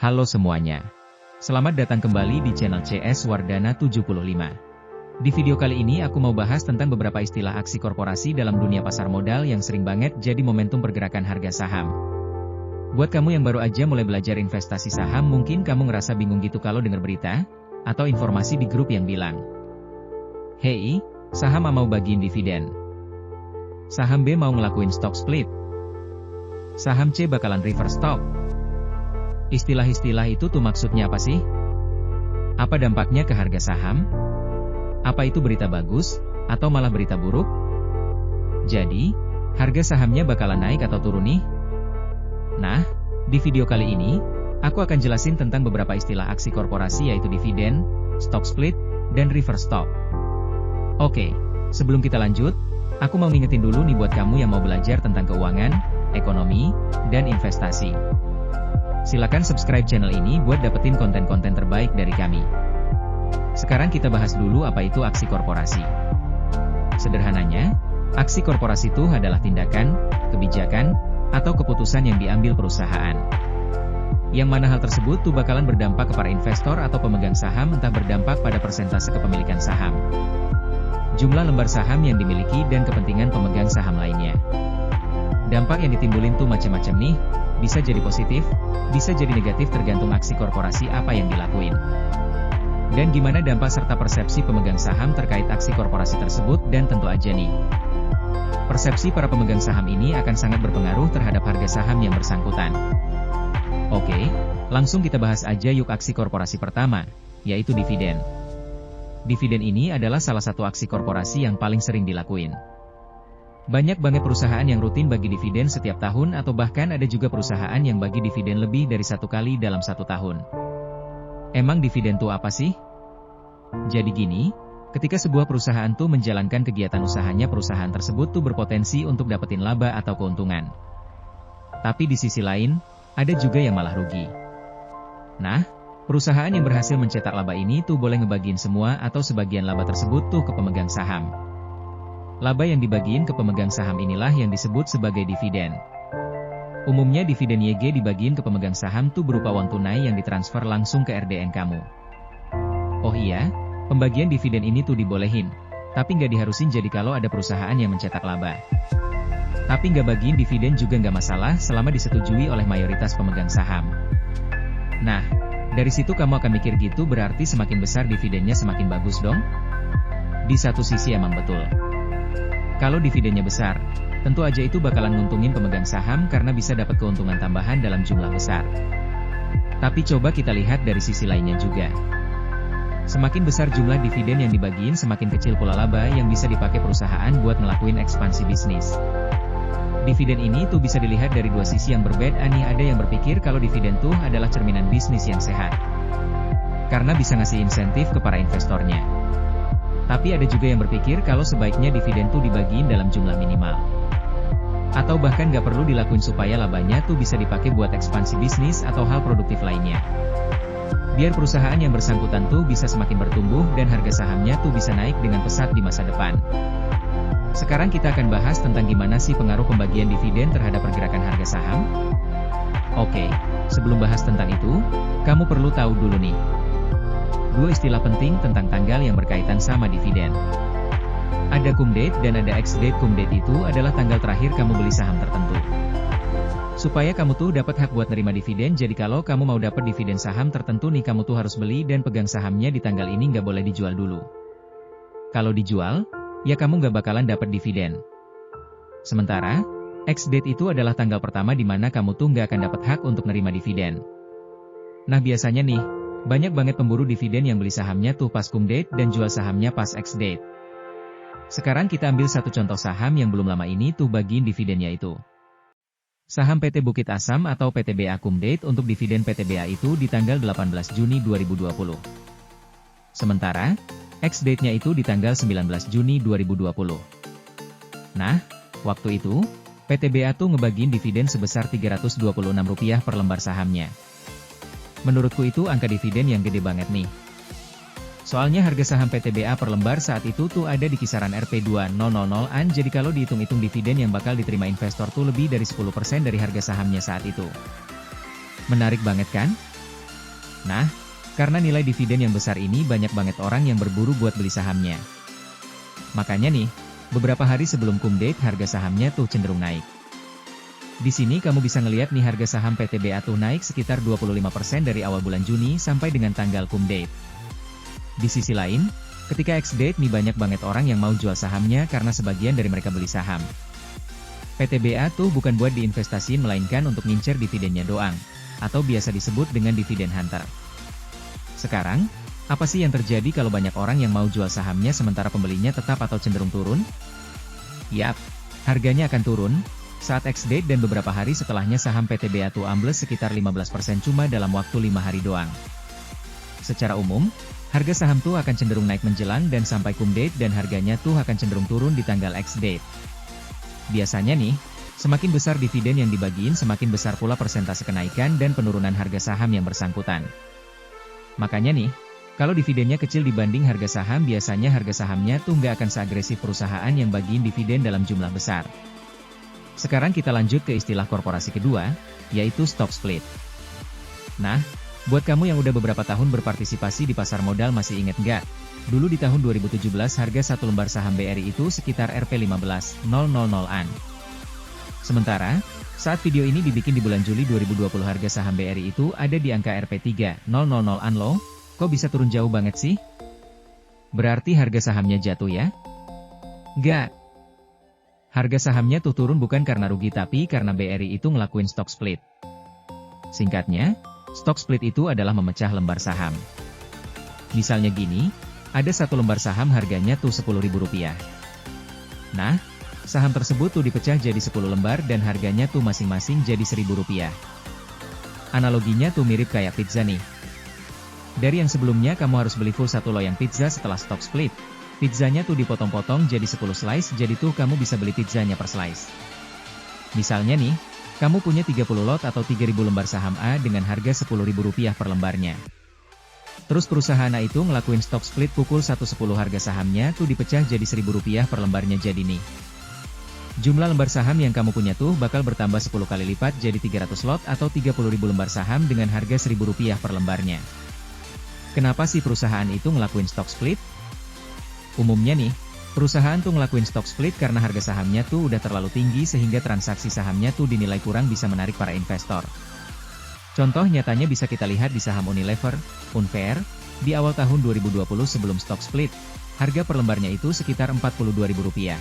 Halo semuanya. Selamat datang kembali di channel CS Wardana 75. Di video kali ini aku mau bahas tentang beberapa istilah aksi korporasi dalam dunia pasar modal yang sering banget jadi momentum pergerakan harga saham. Buat kamu yang baru aja mulai belajar investasi saham, mungkin kamu ngerasa bingung gitu kalau dengar berita atau informasi di grup yang bilang, "Hey, saham A mau bagiin dividen. Saham B mau ngelakuin stock split. Saham C bakalan reverse stock." Istilah-istilah itu tuh maksudnya apa sih? Apa dampaknya ke harga saham? Apa itu berita bagus, atau malah berita buruk? Jadi, harga sahamnya bakalan naik atau turun nih? Nah, di video kali ini, aku akan jelasin tentang beberapa istilah aksi korporasi yaitu dividen, stock split, dan reverse stock. Oke, sebelum kita lanjut, aku mau ngingetin dulu nih buat kamu yang mau belajar tentang keuangan, ekonomi, dan investasi. Silakan subscribe channel ini buat dapetin konten-konten terbaik dari kami. Sekarang kita bahas dulu apa itu aksi korporasi. Sederhananya, aksi korporasi itu adalah tindakan, kebijakan, atau keputusan yang diambil perusahaan. Yang mana hal tersebut tuh bakalan berdampak ke para investor atau pemegang saham, entah berdampak pada persentase kepemilikan saham, jumlah lembar saham yang dimiliki, dan kepentingan pemegang saham lainnya. Dampak yang ditimbulin tuh macam-macam nih, bisa jadi positif, bisa jadi negatif tergantung aksi korporasi apa yang dilakuin. Dan gimana dampak serta persepsi pemegang saham terkait aksi korporasi tersebut, dan tentu aja nih, persepsi para pemegang saham ini akan sangat berpengaruh terhadap harga saham yang bersangkutan. Oke, langsung kita bahas aja yuk aksi korporasi pertama, yaitu dividen. Dividen ini adalah salah satu aksi korporasi yang paling sering dilakuin. Banyak banget perusahaan yang rutin bagi dividen setiap tahun, atau bahkan ada juga perusahaan yang bagi dividen lebih dari satu kali dalam satu tahun. Emang dividen tuh apa sih? Jadi gini, ketika sebuah perusahaan tuh menjalankan kegiatan usahanya, perusahaan tersebut tuh berpotensi untuk dapetin laba atau keuntungan. Tapi di sisi lain, ada juga yang malah rugi. Nah, perusahaan yang berhasil mencetak laba ini tuh boleh ngebagiin semua atau sebagian laba tersebut tuh ke pemegang saham. Laba yang dibagiin ke pemegang saham inilah yang disebut sebagai dividen. Umumnya dividen YG dibagiin ke pemegang saham tuh berupa uang tunai yang ditransfer langsung ke RDN kamu. Oh iya, pembagian dividen ini tuh dibolehin, tapi nggak diharusin jadi kalau ada perusahaan yang mencetak laba. Tapi nggak bagiin dividen juga nggak masalah selama disetujui oleh mayoritas pemegang saham. Nah, dari situ kamu akan mikir gitu, berarti semakin besar dividennya semakin bagus dong? Di satu sisi emang betul. Kalau dividennya besar, tentu aja itu bakalan nguntungin pemegang saham karena bisa dapat keuntungan tambahan dalam jumlah besar. Tapi coba kita lihat dari sisi lainnya juga. Semakin besar jumlah dividen yang dibagiin, semakin kecil pula laba yang bisa dipakai perusahaan buat ngelakuin ekspansi bisnis. Dividen ini tuh bisa dilihat dari dua sisi yang berbeda nih. Ada yang berpikir kalau dividen tuh adalah cerminan bisnis yang sehat, karena bisa ngasih insentif ke para investornya. Tapi ada juga yang berpikir kalau sebaiknya dividen tuh dibagiin dalam jumlah minimal, atau bahkan nggak perlu dilakuin supaya labanya tuh bisa dipakai buat ekspansi bisnis atau hal produktif lainnya. Biar perusahaan yang bersangkutan tuh bisa semakin bertumbuh dan harga sahamnya tuh bisa naik dengan pesat di masa depan. Sekarang kita akan bahas tentang gimana sih pengaruh pembagian dividen terhadap pergerakan harga saham. Oke, sebelum bahas tentang itu, kamu perlu tahu dulu nih dua istilah penting tentang tanggal yang berkaitan sama dividen. Ada cum date dan ada ex date. Cum date itu adalah tanggal terakhir kamu beli saham tertentu. Supaya kamu tuh dapat hak buat nerima dividen, jadi kalau kamu mau dapat dividen saham tertentu nih, kamu tuh harus beli dan pegang sahamnya di tanggal ini, nggak boleh dijual dulu. Kalau dijual, ya kamu nggak bakalan dapat dividen. Sementara, ex date itu adalah tanggal pertama di mana kamu tuh nggak akan dapat hak untuk nerima dividen. Nah biasanya nih, banyak banget pemburu dividen yang beli sahamnya tuh pas cum date dan jual sahamnya pas ex date. Sekarang kita ambil satu contoh saham yang belum lama ini tuh bagiin dividennya, itu saham PT Bukit Asam atau PTBA. Cum date untuk dividen PTBA itu di tanggal 18 Juni 2020. Sementara, ex date-nya itu di tanggal 19 Juni 2020. Nah, waktu itu, PTBA tuh ngebagiin dividen sebesar Rp326 per lembar sahamnya. Menurutku itu angka dividen yang gede banget nih. Soalnya harga saham PTBA per lembar saat itu tuh ada di kisaran Rp2000-an, jadi kalau dihitung-hitung dividen yang bakal diterima investor tuh lebih dari 10% dari harga sahamnya saat itu. Menarik banget kan? Nah, karena nilai dividen yang besar ini banyak banget orang yang berburu buat beli sahamnya. Makanya nih, beberapa hari sebelum cum date harga sahamnya tuh cenderung naik. Di sini kamu bisa ngeliat nih harga saham PTBA tuh naik sekitar 25% dari awal bulan Juni sampai dengan tanggal cum date. Di sisi lain, ketika ex-date nih banyak banget orang yang mau jual sahamnya karena sebagian dari mereka beli saham. PTBA tuh bukan buat diinvestasiin melainkan untuk ngincer dividennya doang, atau biasa disebut dengan dividen hunter. Sekarang, apa sih yang terjadi kalau banyak orang yang mau jual sahamnya sementara pembelinya tetap atau cenderung turun? Yap, harganya akan turun. Saat ex-date dan beberapa hari setelahnya saham PTBA tuh ambles sekitar 15% cuma dalam waktu 5 hari doang. Secara umum, harga saham tuh akan cenderung naik menjelang dan sampai cum date dan harganya tuh akan cenderung turun di tanggal ex-date. Biasanya nih, semakin besar dividen yang dibagiin semakin besar pula persentase kenaikan dan penurunan harga saham yang bersangkutan. Makanya nih, kalau dividennya kecil dibanding harga saham biasanya harga sahamnya tuh nggak akan seagresif perusahaan yang bagiin dividen dalam jumlah besar. Sekarang kita lanjut ke istilah korporasi kedua, yaitu stock split. Nah, buat kamu yang udah beberapa tahun berpartisipasi di pasar modal masih inget nggak? Dulu di tahun 2017 harga satu lembar saham BRI itu sekitar Rp15.000-an. Sementara, saat video ini dibikin di bulan Juli 2020 harga saham BRI itu ada di angka Rp3.000-an loh, kok bisa turun jauh banget sih? Berarti harga sahamnya jatuh ya? Nggak. Harga sahamnya tuh turun bukan karena rugi tapi karena BRI itu ngelakuin stock split. Singkatnya, stock split itu adalah memecah lembar saham. Misalnya gini, ada satu lembar saham harganya tuh Rp10.000. Nah, saham tersebut tuh dipecah jadi 10 lembar dan harganya tuh masing-masing jadi Rp1.000. Analoginya tuh mirip kayak pizza nih. Dari yang sebelumnya kamu harus beli full satu loyang pizza setelah stock split. Pizzanya tuh dipotong-potong jadi 10 slice, jadi tuh kamu bisa beli pizzanya per slice. Misalnya nih, kamu punya 30 lot atau 3.000 lembar saham A dengan harga Rp10.000 per lembarnya. Terus perusahaan A itu ngelakuin stock split pukul 1.10 harga sahamnya tuh dipecah jadi Rp1.000 per lembarnya jadi nih. Jumlah lembar saham yang kamu punya tuh bakal bertambah 10 kali lipat jadi 300 lot atau 30.000 lembar saham dengan harga Rp1.000 per lembarnya. Kenapa sih perusahaan itu ngelakuin stock split? Umumnya nih, perusahaan tuh ngelakuin stock split karena harga sahamnya tuh udah terlalu tinggi sehingga transaksi sahamnya tuh dinilai kurang bisa menarik para investor. Contoh nyatanya bisa kita lihat di saham Unilever, Unfair, di awal tahun 2020 sebelum stock split, harga per lembarnya itu sekitar Rp42.000.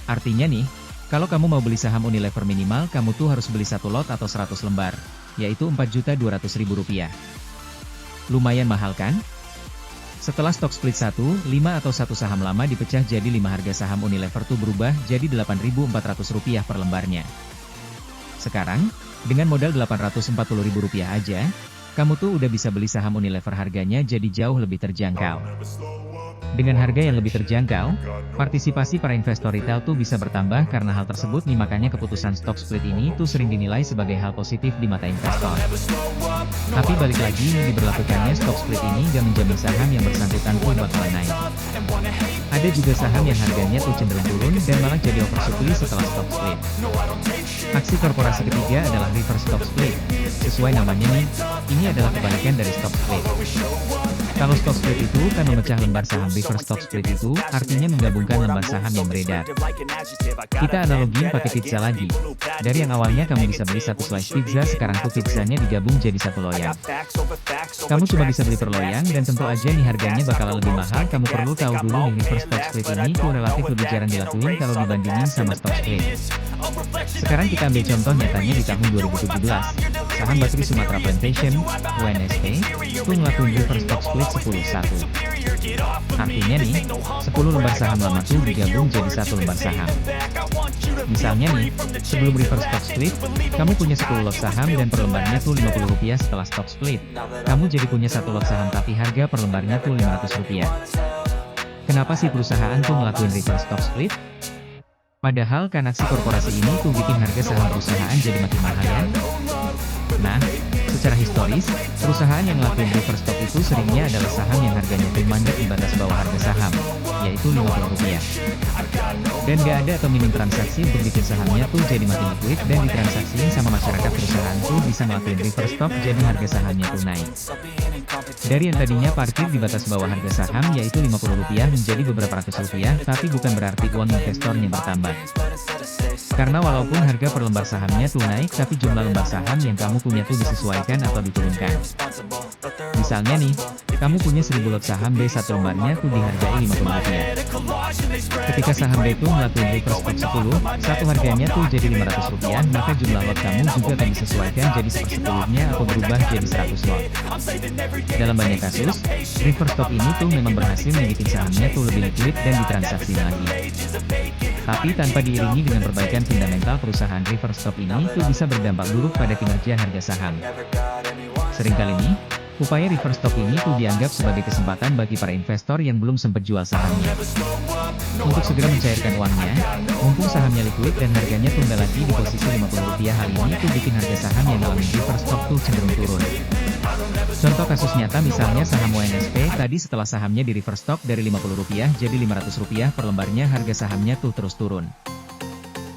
Artinya nih, kalau kamu mau beli saham Unilever minimal kamu tuh harus beli 1 lot atau 100 lembar, yaitu Rp4.200.000. Lumayan mahal kan? Setelah stock split 1, 5 atau 1 saham lama dipecah jadi 5 harga saham Unilever tuh berubah jadi Rp8.400 per lembarnya. Sekarang, dengan modal Rp840.000 aja, kamu tuh udah bisa beli saham Unilever harganya jadi jauh lebih terjangkau. Dengan harga yang lebih terjangkau, partisipasi para investor retail tuh bisa bertambah karena hal tersebut nih makanya keputusan stock split ini tuh sering dinilai sebagai hal positif di mata investor. Tapi balik lagi diberlakukannya stock split ini gak menjamin saham yang bersangkutan pun bakalan naik. Ada juga saham yang harganya tuh cenderung turun dan malah jadi oversupply setelah stock split. Aksi korporasi ketiga adalah reverse stock split. Sesuai namanya nih, ini adalah kebalikan dari stock split. Kalau stock split itu kan memecah lembar saham, reverse stock split itu artinya menggabungkan lembar saham yang beredar. Kita analogiin pakai pizza lagi. Dari yang awalnya kamu bisa beli 1 slice pizza, sekarang tuh pizzanya digabung jadi 1 loyang. Kamu cuma bisa beli per loyang dan tentu aja nih harganya bakal lebih mahal. Kamu perlu tahu dulu nih reverse stock split ini tuh relatif lebih jarang dilakuin kalau dibandingin sama stock split. Sekarang kita ambil contoh nyatanya di tahun 2017. Saham Bateri Sumatera Plantation, UNSP, tuh ngelakuin reverse stock split 10-1. Artinya nih, 10 lembar saham lama tuh digabung jadi 1 lembar saham. Misalnya nih, sebelum reverse stock split, kamu punya 10 lot saham dan per lembarnya tuh Rp50 setelah stock split. Kamu jadi punya 1 lot saham tapi harga per lembarnya tuh Rp500. Kenapa sih perusahaan tuh ngelakuin reverse stock split? Padahal kan aksi korporasi ini tuh bikin harga saham perusahaan jadi makin mahal ya. Nah, secara historis, perusahaan yang ngelakuin reverse stock itu seringnya adalah saham yang harganya tuh mandek di batas bawah harga saham. yaitu Rp50. Dan gak ada atau minim transaksi untuk bikin sahamnya tuh jadi makin liquid dan ditransaksiin sama masyarakat perusahaan tuh bisa ngelakuin reverse stock jadi harga sahamnya tuh naik. Dari yang tadinya parkir di batas bawah harga saham yaitu Rp50 menjadi beberapa ratus rupiah, tapi bukan berarti uang investornya bertambah. Karena walaupun harga per lembar sahamnya tuh naik, tapi jumlah lembar saham yang kamu punya tuh disesuaikan atau diturunkan. Misalnya nih, kamu punya 1000 lot saham B, satu lembarnya tuh dihargai Rp50. Ketika saham B tuh ngelakuin reverse stock 10, satu harganya tuh jadi Rp500, maka jumlah lot kamu juga akan disesuaikan jadi sepersepuluhnya atau berubah jadi 100 lot. Dalam banyak kasus, reverse stock ini tuh memang berhasil membuat sahamnya tuh lebih liquid dan ditransaksi lagi. Tapi tanpa diiringi dengan perbaikan fundamental perusahaan, reverse stock ini tuh bisa berdampak buruk pada kinerja harga saham. Seringkali nih, upaya reverse stock ini tuh dianggap sebagai kesempatan bagi para investor yang belum sempat jual sahamnya untuk segera mencairkan uangnya, mumpung sahamnya liquid dan harganya tunggal lagi di posisi Rp50. Hal ini tuh bikin harga saham yang ngalamin reverse stock tuh cenderung turun. Contoh kasus nyata misalnya saham UNSP tadi, setelah sahamnya di reverse stock dari Rp50 jadi Rp500 per lembarnya, harga sahamnya tuh terus turun.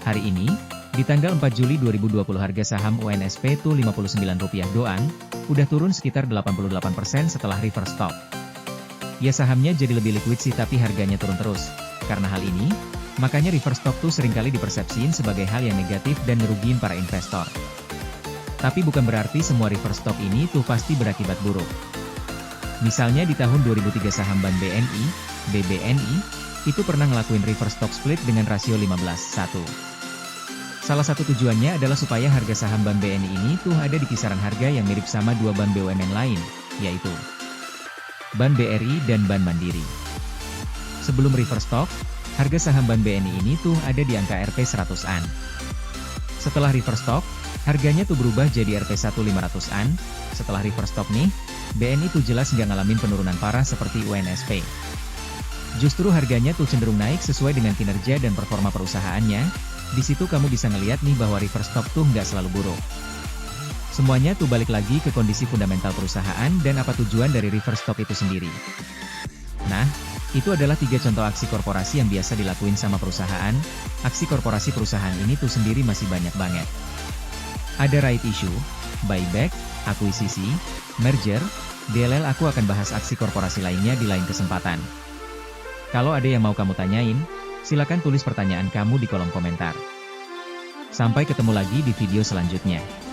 Hari ini, di tanggal 4 Juli 2020 harga saham UNSP tuh Rp59 doang, udah turun sekitar 88% setelah reverse stock. Ya sahamnya jadi lebih liquid sih, tapi harganya turun terus. Karena hal ini, makanya reverse stock tuh seringkali dipersepsiin sebagai hal yang negatif dan ngerugiin para investor. Tapi bukan berarti semua reverse stock ini tuh pasti berakibat buruk. Misalnya di tahun 2003 saham Bank BNI, BBNI, itu pernah ngelakuin reverse stock split dengan rasio 15:1. Salah satu tujuannya adalah supaya harga saham Bank BNI ini tuh ada di kisaran harga yang mirip sama dua bank BUMN lain, yaitu Bank BRI dan Bank Mandiri. Sebelum reverse stock, harga saham Bank BNI ini tuh ada di angka Rp 100-an. Setelah reverse stock, harganya tuh berubah jadi Rp 1.500-an. Setelah reverse stock nih, BNI tuh jelas nggak ngalamin penurunan parah seperti UNSP. Justru harganya tuh cenderung naik sesuai dengan kinerja dan performa perusahaannya. Di situ kamu bisa ngeliat nih bahwa reverse stock tuh nggak selalu buruk. Semuanya tuh balik lagi ke kondisi fundamental perusahaan dan apa tujuan dari reverse stock itu sendiri. Nah, itu adalah 3 contoh aksi korporasi yang biasa dilakuin sama perusahaan. Aksi korporasi perusahaan ini tuh sendiri masih banyak banget. Ada right issue, buyback, akuisisi, merger, DLL. Aku akan bahas aksi korporasi lainnya di lain kesempatan. Kalau ada yang mau kamu tanyain, silakan tulis pertanyaan kamu di kolom komentar. Sampai ketemu lagi di video selanjutnya.